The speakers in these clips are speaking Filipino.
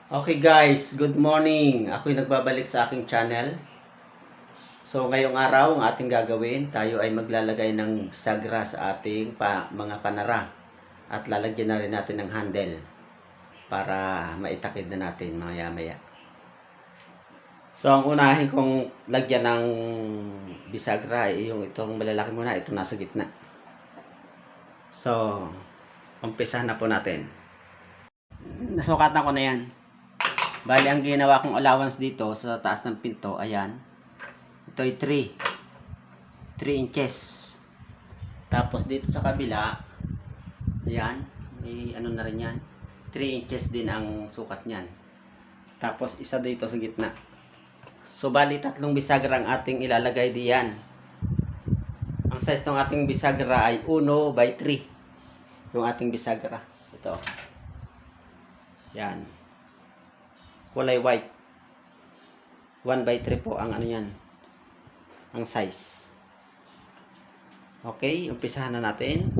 Okay guys, good morning. Ako'y nagbabalik sa aking channel. So ngayong araw, ang ating gagawin, tayo ay maglalagay ng sagra sa ating mga panara. At lalagyan na rin natin ng handle para maitakid na natin maya-maya. So ang unahin kong lagyan ng bisagra ay yung itong malalaki muna, itong nasa gitna. So, umpisahan na po natin. Nasukatan ko na yan. Bali, ang ginawa kong allowance dito sa taas ng pinto, ayan. Ito ay 3 inches. Tapos dito sa kabila, ayan, ano na rin yan. 3 inches din ang sukat niyan. Tapos isa dito sa gitna. So, bali, 3 bisagra ang ating ilalagay diyan. Ang size ng ating bisagra ay 1/3. Yung ating bisagra. Ito. Yan. Kulay white. 1/3 po ang ano yan. Ang size. Okay, umpisahan na natin.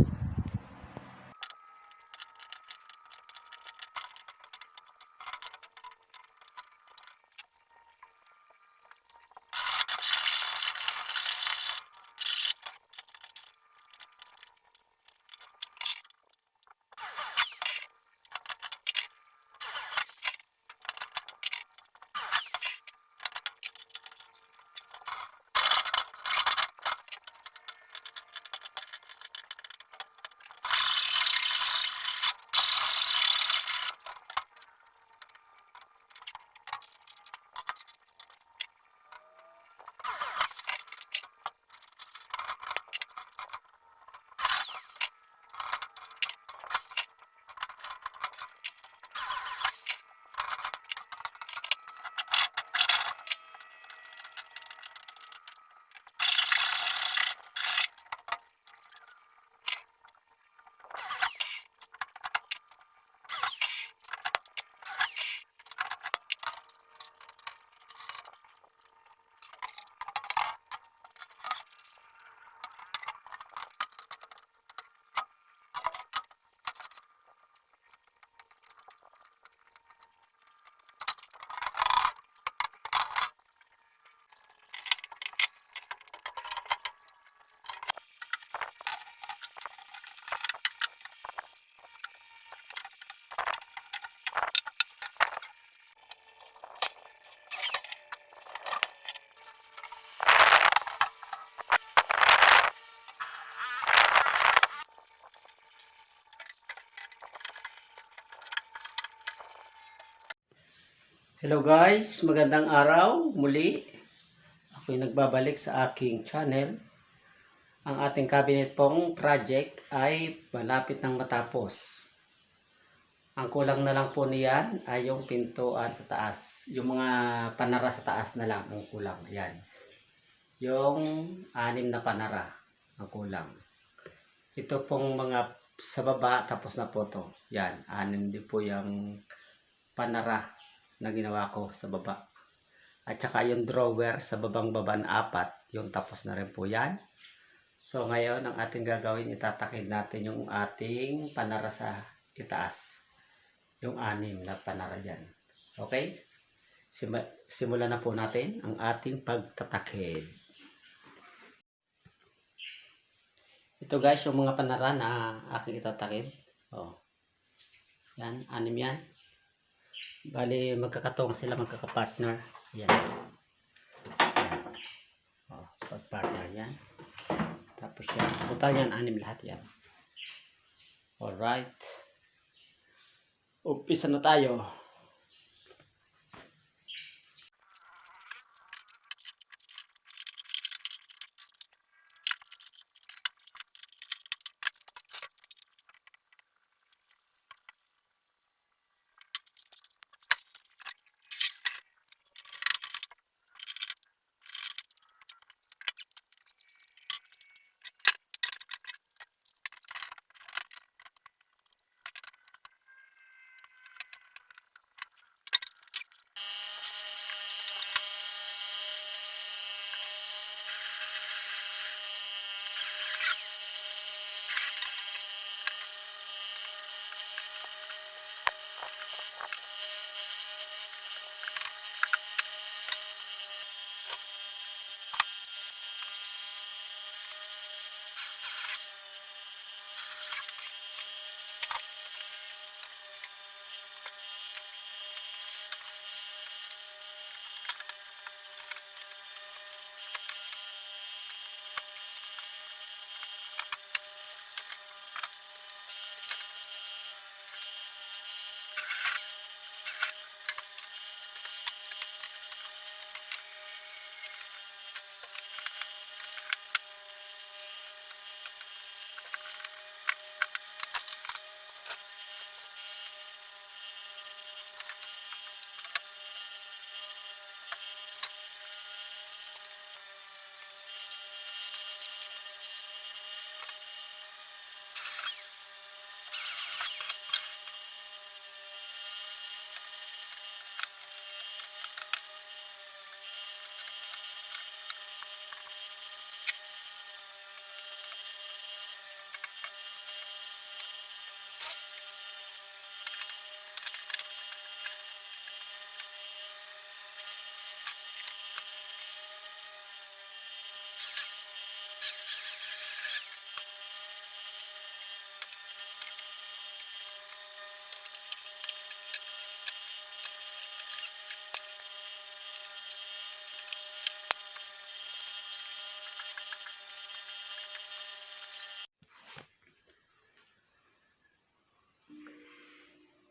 Hello guys, magandang araw muli. Ako'y nagbabalik sa aking channel. Ang ating cabinet pong project ay malapit nang matapos. Ang kulang na lang po niyan ay yung pintuan sa taas. Yung mga panara sa taas na lang ang kulang. Ayan. Yung 6 na panara ang kulang. Ito pong mga sa baba tapos na po to. Yan, 6 din po yung panara na ginawa ko sa baba. At saka yung drawer sa babang-baba na 4, yung tapos na rin po yan. So ngayon, ang ating gagawin, itatakid natin yung ating panara sa itaas. Yung 6 na panara dyan. Okay? Simulan na po natin ang ating pagtatakid. Ito guys, yung mga panara na aking itatakid. Oh. Yan, 6 yan. Bali, magkakatong sila, magkakapartner. Yan. Yan. Oh, pag-partner yan. Tapos yan. Total yan, 6 lahat yan. Alright. Umpisa na tayo.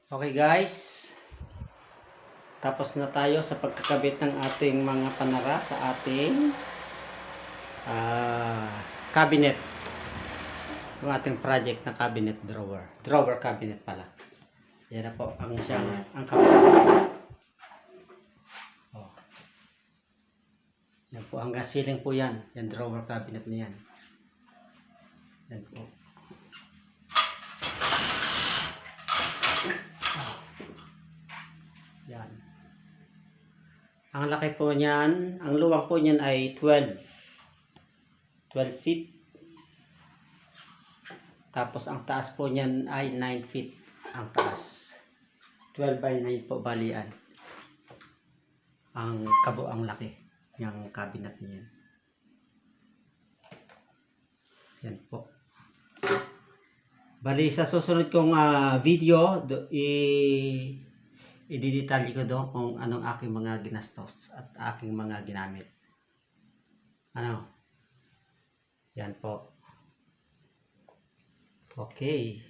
Okay guys, tapos na tayo sa pagkakabit ng ating mga panara sa ating cabinet. Yung ating project na cabinet drawer. Drawer cabinet pala. Yan na po ang siyang ang cabinet. Oh. Yan po, hanggang ceiling po yan. Yan drawer cabinet na yan. Yan po. Yan. Ang laki po niyan, ang luwang po niyan ay 12 feet. Tapos ang taas po niyan ay 9 feet ang taas. 12 by 9 po balian. Ang kabuang laki ng cabinet niyan. Yan po. Bali sa susunod kong video, i-detalye ko doon kung anong aking mga ginastos at aking mga ginamit. Ano? Yan po. Okay.